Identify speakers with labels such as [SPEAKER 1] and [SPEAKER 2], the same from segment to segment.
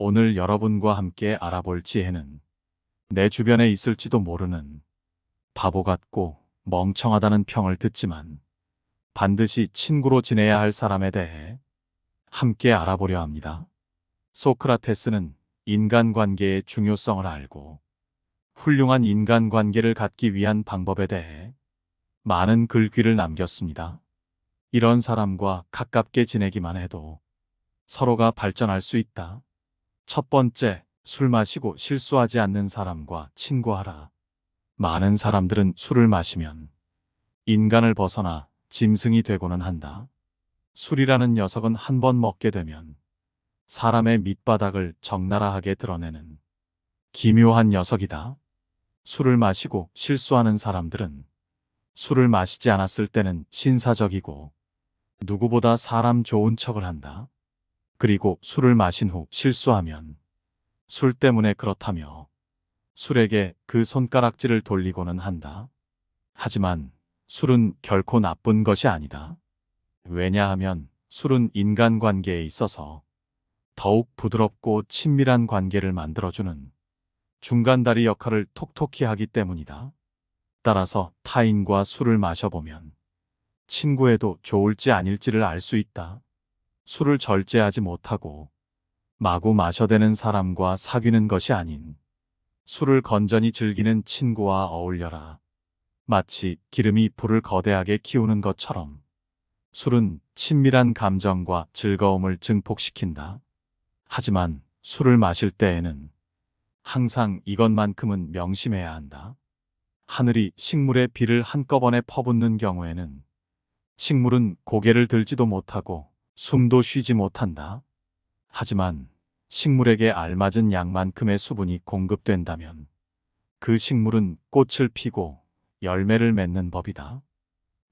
[SPEAKER 1] 오늘 여러분과 함께 알아볼 지혜는 내 주변에 있을지도 모르는 바보 같고 멍청하다는 평을 듣지만 반드시 친구로 지내야 할 사람에 대해 함께 알아보려 합니다. 소크라테스는 인간관계의 중요성을 알고 훌륭한 인간관계를 갖기 위한 방법에 대해 많은 글귀를 남겼습니다. 이런 사람과 가깝게 지내기만 해도 서로가 발전할 수 있다. 첫 번째, 술 마시고 실수하지 않는 사람과 친구하라. 많은 사람들은 술을 마시면 인간을 벗어나 짐승이 되고는 한다. 술이라는 녀석은 한 번 먹게 되면 사람의 밑바닥을 적나라하게 드러내는 기묘한 녀석이다. 술을 마시고 실수하는 사람들은 술을 마시지 않았을 때는 신사적이고 누구보다 사람 좋은 척을 한다. 그리고 술을 마신 후 실수하면 술 때문에 그렇다며 술에게 그 손가락질을 돌리고는 한다. 하지만 술은 결코 나쁜 것이 아니다. 왜냐하면 술은 인간관계에 있어서 더욱 부드럽고 친밀한 관계를 만들어주는 중간다리 역할을 톡톡히 하기 때문이다. 따라서 타인과 술을 마셔보면 친구에도 좋을지 아닐지를 알 수 있다. 술을 절제하지 못하고 마구 마셔대는 사람과 사귀는 것이 아닌 술을 건전히 즐기는 친구와 어울려라. 마치 기름이 불을 거대하게 키우는 것처럼 술은 친밀한 감정과 즐거움을 증폭시킨다. 하지만 술을 마실 때에는 항상 이것만큼은 명심해야 한다. 하늘이 식물에 비를 한꺼번에 퍼붓는 경우에는 식물은 고개를 들지도 못하고 숨도 쉬지 못한다. 하지만 식물에게 알맞은 양만큼의 수분이 공급된다면 그 식물은 꽃을 피고 열매를 맺는 법이다.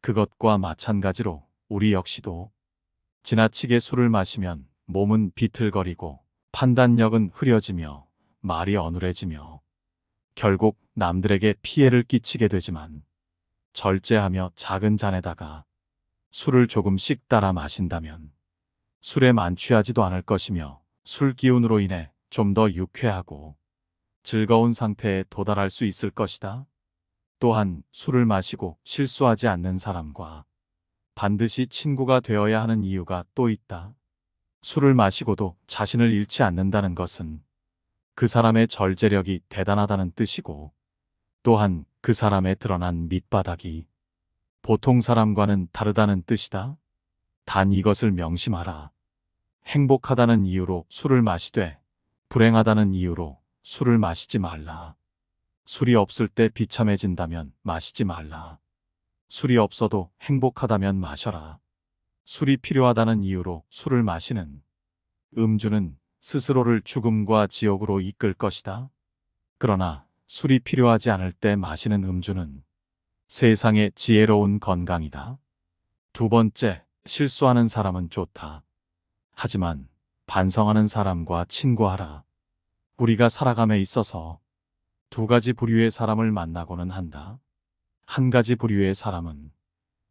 [SPEAKER 1] 그것과 마찬가지로 우리 역시도 지나치게 술을 마시면 몸은 비틀거리고 판단력은 흐려지며 말이 어눌해지며 결국 남들에게 피해를 끼치게 되지만 절제하며 작은 잔에다가 술을 조금씩 따라 마신다면 술에 만취하지도 않을 것이며 술 기운으로 인해 좀 더 유쾌하고 즐거운 상태에 도달할 수 있을 것이다. 또한 술을 마시고 실수하지 않는 사람과 반드시 친구가 되어야 하는 이유가 또 있다. 술을 마시고도 자신을 잃지 않는다는 것은 그 사람의 절제력이 대단하다는 뜻이고 또한 그 사람의 드러난 밑바닥이 보통 사람과는 다르다는 뜻이다. 단 이것을 명심하라. 행복하다는 이유로 술을 마시되 불행하다는 이유로 술을 마시지 말라. 술이 없을 때 비참해진다면 마시지 말라. 술이 없어도 행복하다면 마셔라. 술이 필요하다는 이유로 술을 마시는 음주는 스스로를 죽음과 지옥으로 이끌 것이다. 그러나 술이 필요하지 않을 때 마시는 음주는 세상의 지혜로운 건강이다. 두 번째, 실수하는 사람은 좋다. 하지만 반성하는 사람과 친구하라. 우리가 살아감에 있어서 두 가지 부류의 사람을 만나고는 한다. 한 가지 부류의 사람은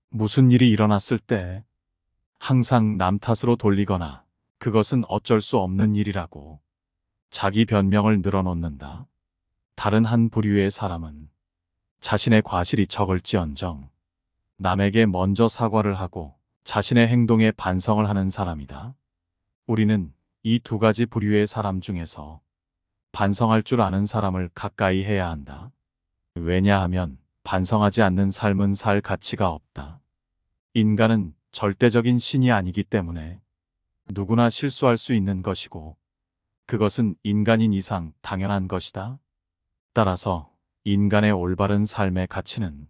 [SPEAKER 1] 무슨 일이 일어났을 때 항상 남 탓으로 돌리거나 그것은 어쩔 수 없는 일이라고 자기 변명을 늘어놓는다. 다른 한 부류의 사람은 자신의 과실이 적을지언정 남에게 먼저 사과를 하고 자신의 행동에 반성을 하는 사람이다. 우리는 이 두 가지 부류의 사람 중에서 반성할 줄 아는 사람을 가까이 해야 한다. 왜냐하면 반성하지 않는 삶은 살 가치가 없다. 인간은 절대적인 신이 아니기 때문에 누구나 실수할 수 있는 것이고 그것은 인간인 이상 당연한 것이다. 따라서 인간의 올바른 삶의 가치는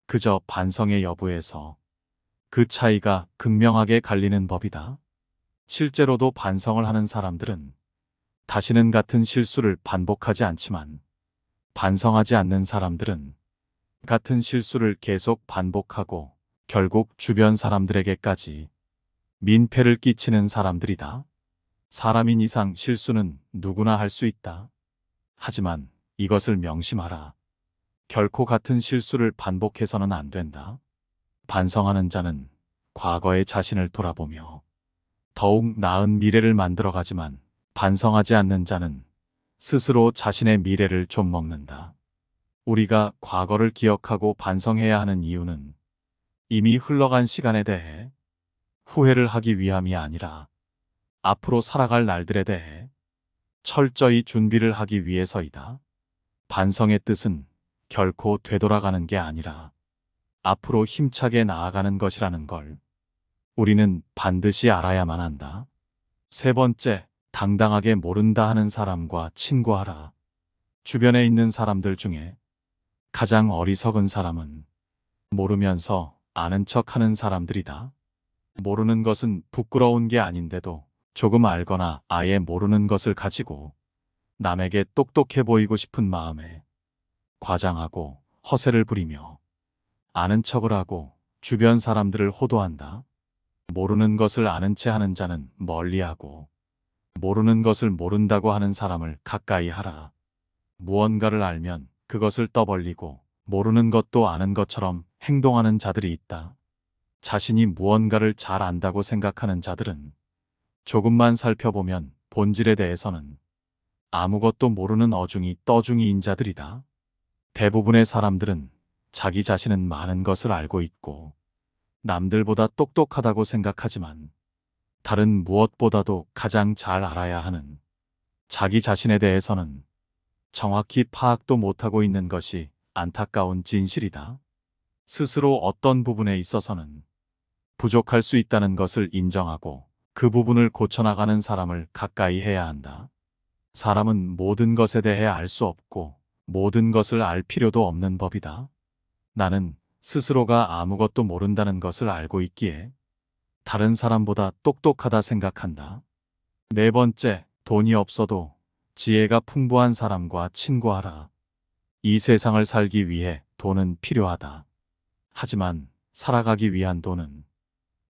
[SPEAKER 1] 그저 반성의 여부에서 그 차이가 극명하게 갈리는 법이다. 실제로도 반성을 하는 사람들은 다시는 같은 실수를 반복하지 않지만 반성하지 않는 사람들은 같은 실수를 계속 반복하고 결국 주변 사람들에게까지 민폐를 끼치는 사람들이다. 사람인 이상 실수는 누구나 할 수 있다. 하지만 이것을 명심하라. 결코 같은 실수를 반복해서는 안 된다. 반성하는 자는 과거의 자신을 돌아보며 더욱 나은 미래를 만들어가지만 반성하지 않는 자는 스스로 자신의 미래를 좀먹는다. 우리가 과거를 기억하고 반성해야 하는 이유는 이미 흘러간 시간에 대해 후회를 하기 위함이 아니라 앞으로 살아갈 날들에 대해 철저히 준비를 하기 위해서이다. 반성의 뜻은 결코 되돌아가는 게 아니라 앞으로 힘차게 나아가는 것이라는 걸 우리는 반드시 알아야만 한다. 세 번째, 당당하게 모른다 하는 사람과 친구하라. 주변에 있는 사람들 중에 가장 어리석은 사람은 모르면서 아는 척 하는 사람들이다. 모르는 것은 부끄러운 게 아닌데도 조금 알거나 아예 모르는 것을 가지고 남에게 똑똑해 보이고 싶은 마음에 과장하고 허세를 부리며 아는 척을 하고 주변 사람들을 호도한다. 모르는 것을 아는 채 하는 자는 멀리하고 모르는 것을 모른다고 하는 사람을 가까이 하라. 무언가를 알면 그것을 떠벌리고 모르는 것도 아는 것처럼 행동하는 자들이 있다. 자신이 무언가를 잘 안다고 생각하는 자들은 조금만 살펴보면 본질에 대해서는 아무것도 모르는 어중이 떠중이인 자들이다. 대부분의 사람들은 자기 자신은 많은 것을 알고 있고 남들보다 똑똑하다고 생각하지만 다른 무엇보다도 가장 잘 알아야 하는 자기 자신에 대해서는 정확히 파악도 못하고 있는 것이 안타까운 진실이다. 스스로 어떤 부분에 있어서는 부족할 수 있다는 것을 인정하고 그 부분을 고쳐나가는 사람을 가까이 해야 한다. 사람은 모든 것에 대해 알 수 없고 모든 것을 알 필요도 없는 법이다. 나는 스스로가 아무것도 모른다는 것을 알고 있기에 다른 사람보다 똑똑하다 생각한다. 네 번째, 돈이 없어도 지혜가 풍부한 사람과 친구하라. 이 세상을 살기 위해 돈은 필요하다. 하지만 살아가기 위한 돈은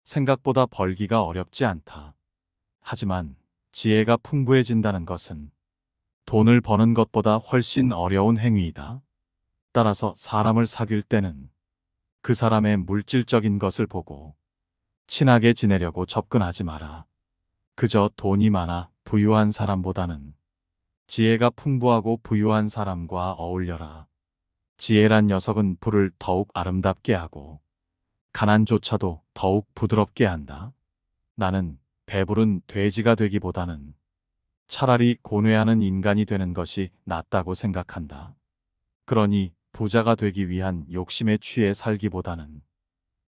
[SPEAKER 1] 생각보다 벌기가 어렵지 않다. 하지만 지혜가 풍부해진다는 것은 돈을 버는 것보다 훨씬 어려운 행위이다. 따라서 사람을 사귈 때는 그 사람의 물질적인 것을 보고 친하게 지내려고 접근하지 마라. 그저 돈이 많아 부유한 사람보다는 지혜가 풍부하고 부유한 사람과 어울려라. 지혜란 녀석은 불을 더욱 아름답게 하고 가난조차도 더욱 부드럽게 한다. 나는 배부른 돼지가 되기보다는 차라리 고뇌하는 인간이 되는 것이 낫다고 생각한다. 그러니 부자가 되기 위한 욕심에 취해 살기보다는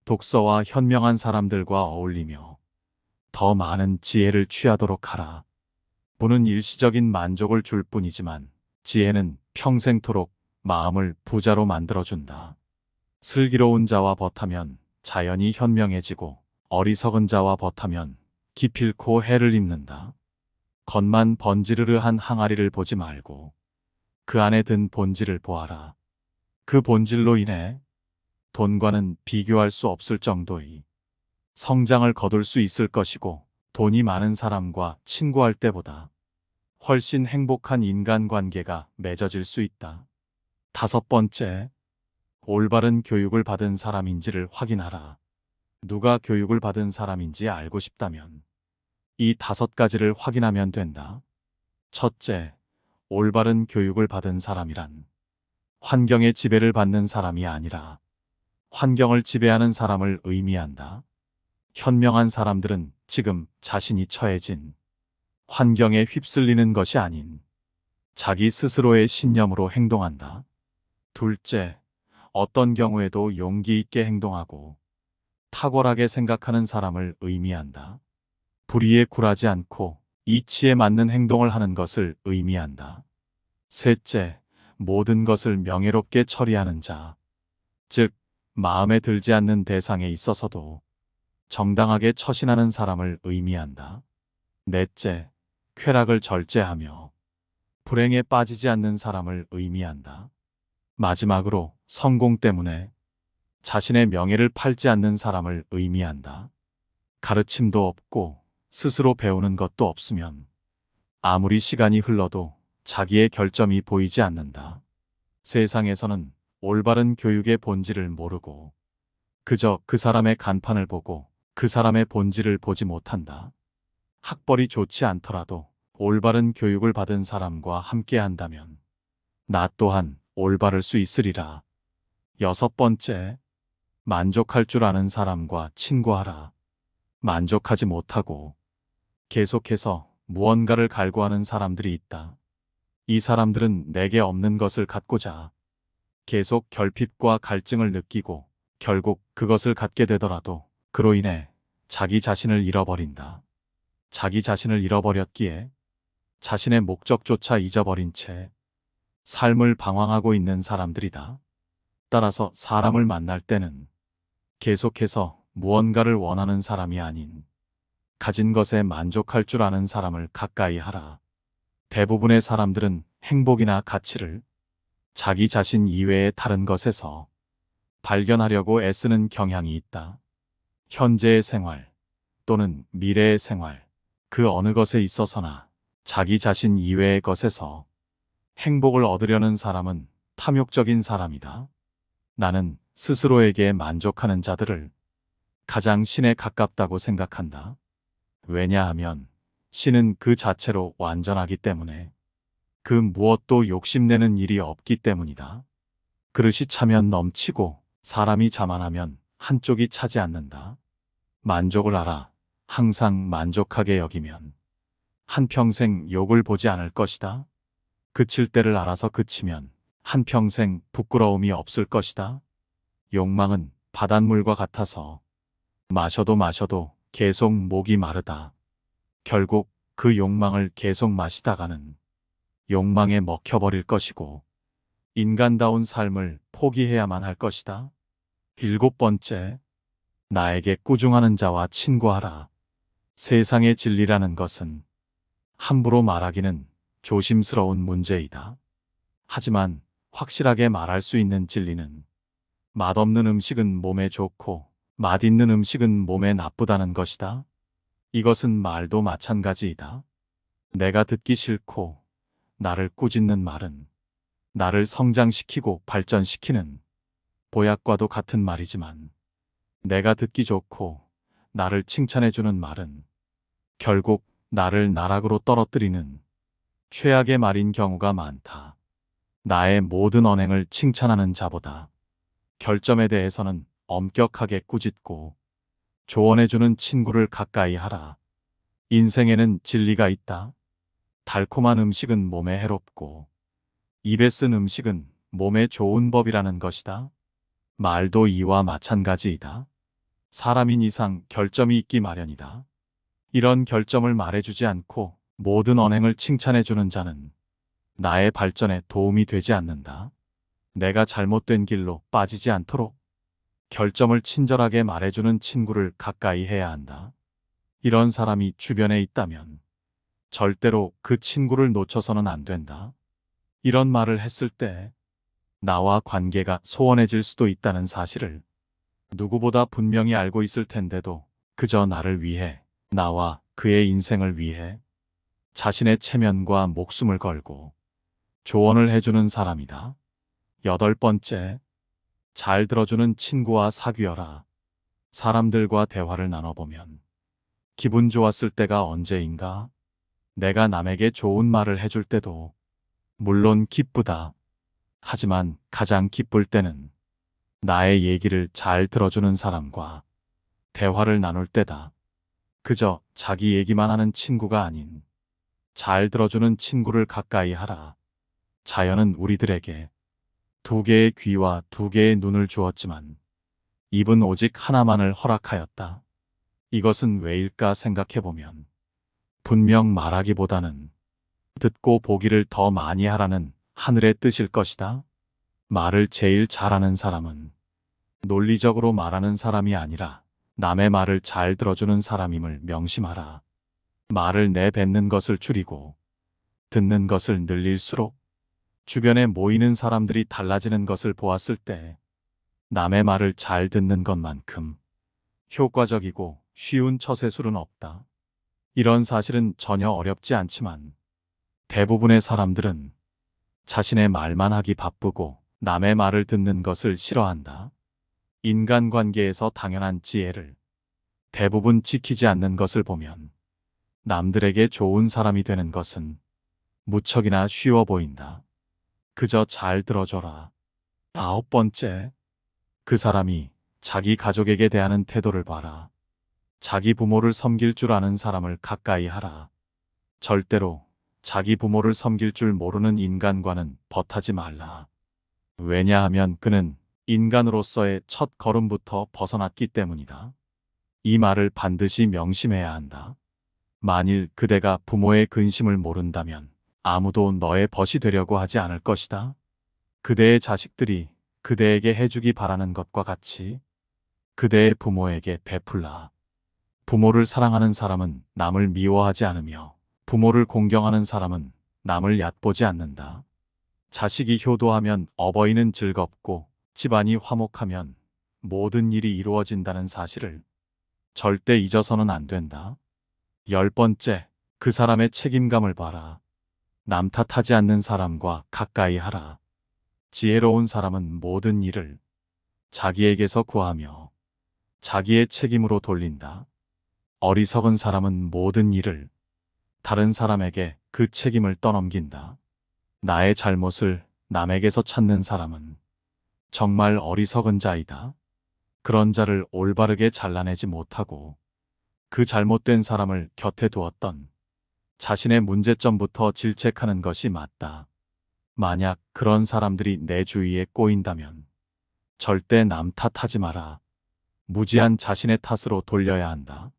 [SPEAKER 1] 독서와 현명한 사람들과 어울리며 더 많은 지혜를 취하도록 하라. 부는 일시적인 만족을 줄 뿐이지만 지혜는 평생토록 마음을 부자로 만들어준다. 슬기로운 자와 벗하면 자연이 현명해지고 어리석은 자와 벗하면 기필코 해를 입는다. 겉만 번지르르한 항아리를 보지 말고 그 안에 든 본질을 보아라. 그 본질로 인해 돈과는 비교할 수 없을 정도의 성장을 거둘 수 있을 것이고 돈이 많은 사람과 친구할 때보다 훨씬 행복한 인간관계가 맺어질 수 있다. 다섯 번째, 올바른 교육을 받은 사람인지를 확인하라. 누가 교육을 받은 사람인지 알고 싶다면 이 다섯 가지를 확인하면 된다. 첫째, 올바른 교육을 받은 사람이란 환경의 지배를 받는 사람이 아니라 환경을 지배하는 사람을 의미한다. 현명한 사람들은 지금 자신이 처해진 환경에 휩쓸리는 것이 아닌 자기 스스로의 신념으로 행동한다. 둘째, 어떤 경우에도 용기 있게 행동하고 탁월하게 생각하는 사람을 의미한다. 불의에 굴하지 않고 이치에 맞는 행동을 하는 것을 의미한다. 셋째, 모든 것을 명예롭게 처리하는 자, 즉 마음에 들지 않는 대상에 있어서도 정당하게 처신하는 사람을 의미한다. 넷째, 쾌락을 절제하며 불행에 빠지지 않는 사람을 의미한다. 마지막으로 성공 때문에 자신의 명예를 팔지 않는 사람을 의미한다. 가르침도 없고 스스로 배우는 것도 없으면 아무리 시간이 흘러도 자기의 결점이 보이지 않는다. 세상에서는 올바른 교육의 본질을 모르고 그저 그 사람의 간판을 보고 그 사람의 본질을 보지 못한다. 학벌이 좋지 않더라도 올바른 교육을 받은 사람과 함께 한다면 나 또한 올바를 수 있으리라. 6번째, 만족할 줄 아는 사람과 친구하라. 만족하지 못하고 계속해서 무언가를 갈구하는 사람들이 있다. 이 사람들은 내게 없는 것을 갖고자 계속 결핍과 갈증을 느끼고 결국 그것을 갖게 되더라도 그로 인해 자기 자신을 잃어버린다. 자기 자신을 잃어버렸기에 자신의 목적조차 잊어버린 채 삶을 방황하고 있는 사람들이다. 따라서 사람을 만날 때는 계속해서 무언가를 원하는 사람이 아닌 가진 것에 만족할 줄 아는 사람을 가까이 하라. 대부분의 사람들은 행복이나 가치를 자기 자신 이외의 다른 것에서 발견하려고 애쓰는 경향이 있다. 현재의 생활 또는 미래의 생활, 그 어느 것에 있어서나 자기 자신 이외의 것에서 행복을 얻으려는 사람은 탐욕적인 사람이다. 나는 스스로에게 만족하는 자들을 가장 신에 가깝다고 생각한다. 왜냐하면 신은 그 자체로 완전하기 때문에 그 무엇도 욕심내는 일이 없기 때문이다. 그릇이 차면 넘치고 사람이 자만하면 한쪽이 차지 않는다. 만족을 알아 항상 만족하게 여기면 한평생 욕을 보지 않을 것이다. 그칠 때를 알아서 그치면 한평생 부끄러움이 없을 것이다. 욕망은 바닷물과 같아서 마셔도 마셔도 계속 목이 마르다. 결국 그 욕망을 계속 마시다가는 욕망에 먹혀버릴 것이고 인간다운 삶을 포기해야만 할 것이다. 7번째, 나에게 꾸중하는 자와 친구하라. 세상의 진리라는 것은 함부로 말하기는 조심스러운 문제이다. 하지만 확실하게 말할 수 있는 진리는 맛없는 음식은 몸에 좋고 맛있는 음식은 몸에 나쁘다는 것이다. 이것은 말도 마찬가지이다. 내가 듣기 싫고 나를 꾸짖는 말은 나를 성장시키고 발전시키는 보약과도 같은 말이지만 내가 듣기 좋고 나를 칭찬해주는 말은 결국 나를 나락으로 떨어뜨리는 최악의 말인 경우가 많다. 나의 모든 언행을 칭찬하는 자보다 결점에 대해서는 엄격하게 꾸짖고 조언해주는 친구를 가까이 하라. 인생에는 진리가 있다. 달콤한 음식은 몸에 해롭고 입에 쓴 음식은 몸에 좋은 법이라는 것이다. 말도 이와 마찬가지이다. 사람인 이상 결점이 있기 마련이다. 이런 결점을 말해주지 않고 모든 언행을 칭찬해주는 자는 나의 발전에 도움이 되지 않는다. 내가 잘못된 길로 빠지지 않도록 결점을 친절하게 말해주는 친구를 가까이 해야 한다. 이런 사람이 주변에 있다면 절대로 그 친구를 놓쳐서는 안 된다. 이런 말을 했을 때 나와 관계가 소원해질 수도 있다는 사실을 누구보다 분명히 알고 있을 텐데도 그저 나를 위해, 나와 그의 인생을 위해 자신의 체면과 목숨을 걸고 조언을 해주는 사람이다. 8번째, 잘 들어주는 친구와 사귀어라. 사람들과 대화를 나눠보면 기분 좋았을 때가 언제인가? 내가 남에게 좋은 말을 해줄 때도 물론 기쁘다. 하지만 가장 기쁠 때는 나의 얘기를 잘 들어주는 사람과 대화를 나눌 때다. 그저 자기 얘기만 하는 친구가 아닌 잘 들어주는 친구를 가까이 하라. 자연은 우리들에게 2개의 귀와 2개의 눈을 주었지만 입은 오직 하나만을 허락하였다. 이것은 왜일까 생각해보면 분명 말하기보다는 듣고 보기를 더 많이 하라는 하늘의 뜻일 것이다. 말을 제일 잘하는 사람은 논리적으로 말하는 사람이 아니라 남의 말을 잘 들어주는 사람임을 명심하라. 말을 내뱉는 것을 줄이고 듣는 것을 늘릴수록 주변에 모이는 사람들이 달라지는 것을 보았을 때 남의 말을 잘 듣는 것만큼 효과적이고 쉬운 처세술은 없다. 이런 사실은 전혀 어렵지 않지만 대부분의 사람들은 자신의 말만 하기 바쁘고 남의 말을 듣는 것을 싫어한다. 인간관계에서 당연한 지혜를 대부분 지키지 않는 것을 보면 남들에게 좋은 사람이 되는 것은 무척이나 쉬워 보인다. 그저 잘 들어줘라. 9번째, 그 사람이 자기 가족에게 대하는 태도를 봐라. 자기 부모를 섬길 줄 아는 사람을 가까이 하라. 절대로 자기 부모를 섬길 줄 모르는 인간과는 벗하지 말라. 왜냐하면 그는 인간으로서의 첫 걸음부터 벗어났기 때문이다. 이 말을 반드시 명심해야 한다. 만일 그대가 부모의 근심을 모른다면 아무도 너의 벗이 되려고 하지 않을 것이다. 그대의 자식들이 그대에게 해주기 바라는 것과 같이 그대의 부모에게 베풀라. 부모를 사랑하는 사람은 남을 미워하지 않으며 부모를 공경하는 사람은 남을 얕보지 않는다. 자식이 효도하면 어버이는 즐겁고 집안이 화목하면 모든 일이 이루어진다는 사실을 절대 잊어서는 안 된다. 10번째, 그 사람의 책임감을 봐라. 남 탓하지 않는 사람과 가까이 하라. 지혜로운 사람은 모든 일을 자기에게서 구하며 자기의 책임으로 돌린다. 어리석은 사람은 모든 일을 다른 사람에게 그 책임을 떠넘긴다. 나의 잘못을 남에게서 찾는 사람은 정말 어리석은 자이다. 그런 자를 올바르게 잘라내지 못하고 그 잘못된 사람을 곁에 두었던 자신의 문제점부터 질책하는 것이 맞다. 만약 그런 사람들이 내 주위에 꼬인다면 절대 남 탓하지 마라. 무지한 자신의 탓으로 돌려야 한다.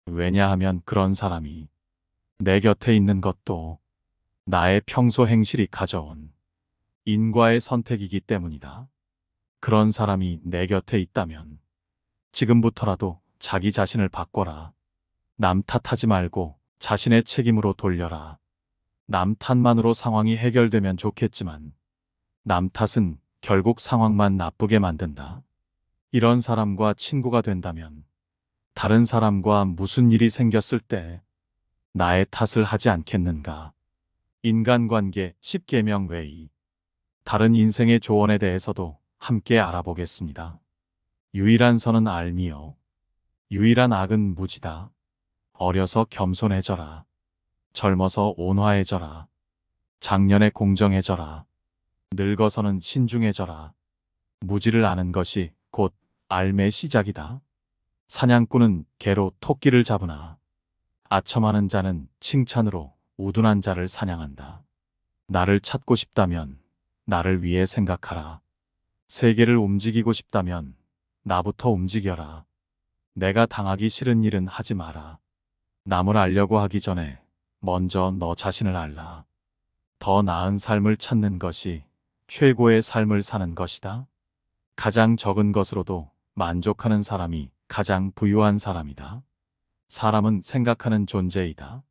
[SPEAKER 1] 왜냐하면 그런 사람이 내 곁에 있는 것도 나의 평소 행실이 가져온 인과의 선택이기 때문이다. 그런 사람이 내 곁에 있다면 지금부터라도 자기 자신을 바꿔라. 남 탓하지 말고 자신의 책임으로 돌려라. 남 탓만으로 상황이 해결되면 좋겠지만 남 탓은 결국 상황만 나쁘게 만든다. 이런 사람과 친구가 된다면 다른 사람과 무슨 일이 생겼을 때 나의 탓을 하지 않겠는가? 인간관계 10계명 외의 다른 인생의 조언에 대해서도 함께 알아보겠습니다. 유일한 선은 알미요. 유일한 악은 무지다. 어려서 겸손해져라. 젊어서 온화해져라. 장년에 공정해져라. 늙어서는 신중해져라. 무지를 아는 것이 곧 알매의 시작이다. 사냥꾼은 개로 토끼를 잡으나 아첨하는 자는 칭찬으로 우둔한 자를 사냥한다. 나를 찾고 싶다면 나를 위해 생각하라. 세계를 움직이고 싶다면 나부터 움직여라. 내가 당하기 싫은 일은 하지 마라. 남을 알려고 하기 전에 먼저 너 자신을 알라. 더 나은 삶을 찾는 것이 최고의 삶을 사는 것이다. 가장 적은 것으로도 만족하는 사람이 가장 부유한 사람이다. 사람은 생각하는 존재이다.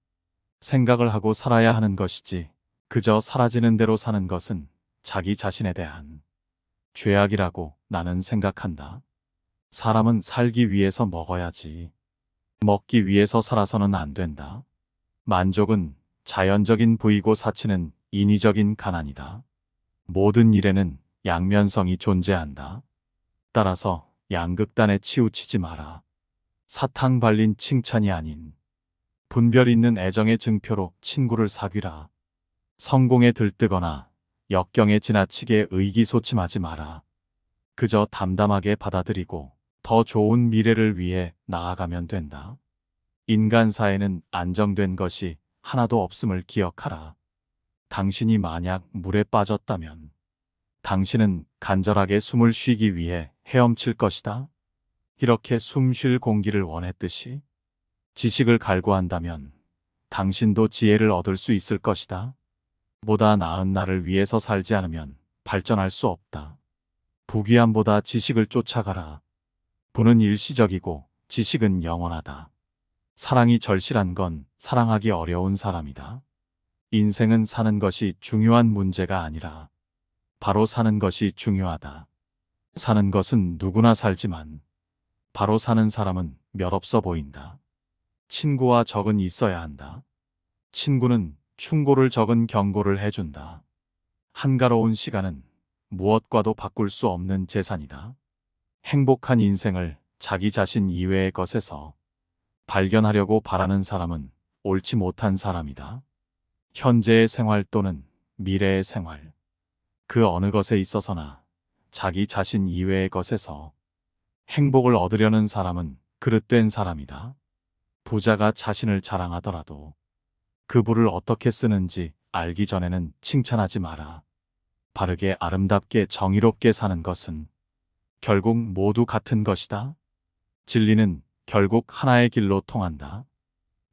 [SPEAKER 1] 생각을 하고 살아야 하는 것이지 그저 사라지는 대로 사는 것은 자기 자신에 대한 죄악이라고 나는 생각한다. 사람은 살기 위해서 먹어야지. 먹기 위해서 살아서는 안 된다. 만족은 자연적인 부이고 사치는 인위적인 가난이다. 모든 일에는 양면성이 존재한다. 따라서 양극단에 치우치지 마라. 사탕 발린 칭찬이 아닌 분별 있는 애정의 증표로 친구를 사귀라. 성공에 들뜨거나 역경에 지나치게 의기소침하지 마라. 그저 담담하게 받아들이고 더 좋은 미래를 위해 나아가면 된다. 인간사에는 안정된 것이 하나도 없음을 기억하라. 당신이 만약 물에 빠졌다면 당신은 간절하게 숨을 쉬기 위해 헤엄칠 것이다. 이렇게 숨 쉴 공기를 원했듯이 지식을 갈구한다면 당신도 지혜를 얻을 수 있을 것이다. 보다 나은 나를 위해서 살지 않으면 발전할 수 없다. 부귀함보다 지식을 쫓아가라. 부는 일시적이고 지식은 영원하다. 사랑이 절실한 건 사랑하기 어려운 사람이다. 인생은 사는 것이 중요한 문제가 아니라 바로 사는 것이 중요하다. 사는 것은 누구나 살지만 바로 사는 사람은 몇 없어 보인다. 친구와 적은 있어야 한다. 친구는 충고를 적은 경고를 해준다. 한가로운 시간은 무엇과도 바꿀 수 없는 재산이다. 행복한 인생을 자기 자신 이외의 것에서 발견하려고 바라는 사람은 옳지 못한 사람이다. 현재의 생활 또는 미래의 생활, 그 어느 것에 있어서나 자기 자신 이외의 것에서 행복을 얻으려는 사람은 그릇된 사람이다. 부자가 자신을 자랑하더라도 그 부를 어떻게 쓰는지 알기 전에는 칭찬하지 마라. 바르게 아름답게 정의롭게 사는 것은 결국 모두 같은 것이다. 진리는 결국 하나의 길로 통한다.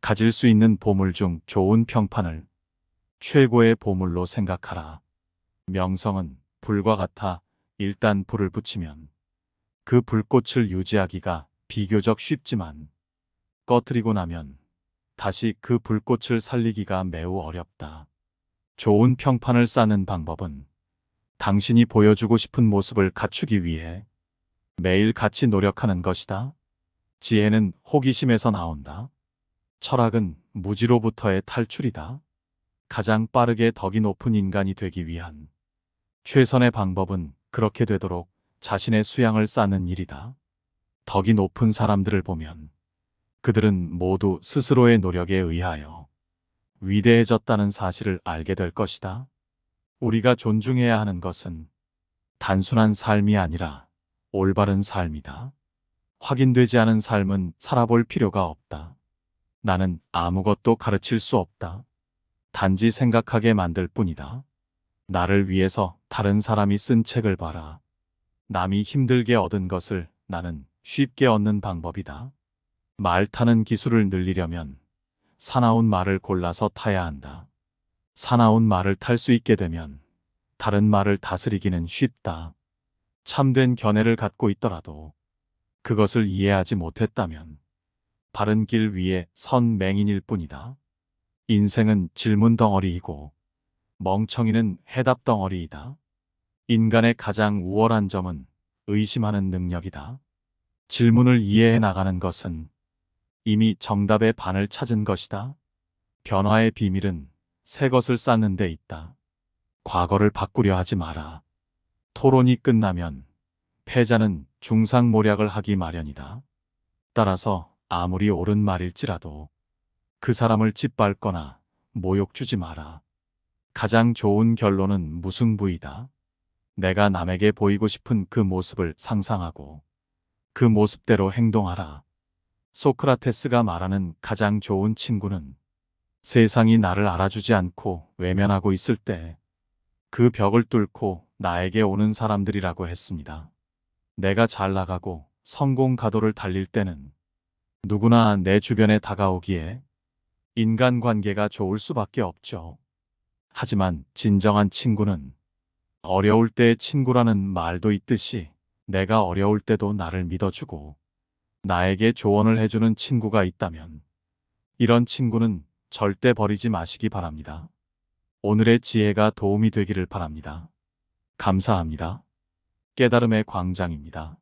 [SPEAKER 1] 가질 수 있는 보물 중 좋은 평판을 최고의 보물로 생각하라. 명성은 불과 같아 일단 불을 붙이면 그 불꽃을 유지하기가 비교적 쉽지만 꺼뜨리고 나면 다시 그 불꽃을 살리기가 매우 어렵다. 좋은 평판을 쌓는 방법은 당신이 보여주고 싶은 모습을 갖추기 위해 매일 같이 노력하는 것이다. 지혜는 호기심에서 나온다. 철학은 무지로부터의 탈출이다. 가장 빠르게 덕이 높은 인간이 되기 위한 최선의 방법은 그렇게 되도록 자신의 수양을 쌓는 일이다. 덕이 높은 사람들을 보면 그들은 모두 스스로의 노력에 의하여 위대해졌다는 사실을 알게 될 것이다. 우리가 존중해야 하는 것은 단순한 삶이 아니라 올바른 삶이다. 확인되지 않은 삶은 살아볼 필요가 없다. 나는 아무것도 가르칠 수 없다. 단지 생각하게 만들 뿐이다. 나를 위해서 다른 사람이 쓴 책을 봐라. 남이 힘들게 얻은 것을 나는 쉽게 얻는 방법이다. 말 타는 기술을 늘리려면 사나운 말을 골라서 타야 한다. 사나운 말을 탈 수 있게 되면 다른 말을 다스리기는 쉽다. 참된 견해를 갖고 있더라도 그것을 이해하지 못했다면 바른 길 위에 선 맹인일 뿐이다. 인생은 질문 덩어리이고 멍청이는 해답 덩어리이다. 인간의 가장 우월한 점은 의심하는 능력이다. 질문을 이해해 나가는 것은 이미 정답의 반을 찾은 것이다. 변화의 비밀은 새 것을 쌓는 데 있다. 과거를 바꾸려 하지 마라. 토론이 끝나면 패자는 중상모략을 하기 마련이다. 따라서 아무리 옳은 말일지라도 그 사람을 짓밟거나 모욕 주지 마라. 가장 좋은 결론은 무승부이다. 내가 남에게 보이고 싶은 그 모습을 상상하고 그 모습대로 행동하라. 소크라테스가 말하는 가장 좋은 친구는 세상이 나를 알아주지 않고 외면하고 있을 때 그 벽을 뚫고 나에게 오는 사람들이라고 했습니다. 내가 잘 나가고 성공 가도를 달릴 때는 누구나 내 주변에 다가오기에 인간관계가 좋을 수밖에 없죠. 하지만 진정한 친구는 어려울 때의 친구라는 말도 있듯이 내가 어려울 때도 나를 믿어주고 나에게 조언을 해주는 친구가 있다면 이런 친구는 절대 버리지 마시기 바랍니다. 오늘의 지혜가 도움이 되기를 바랍니다. 감사합니다. 깨달음의 광장입니다.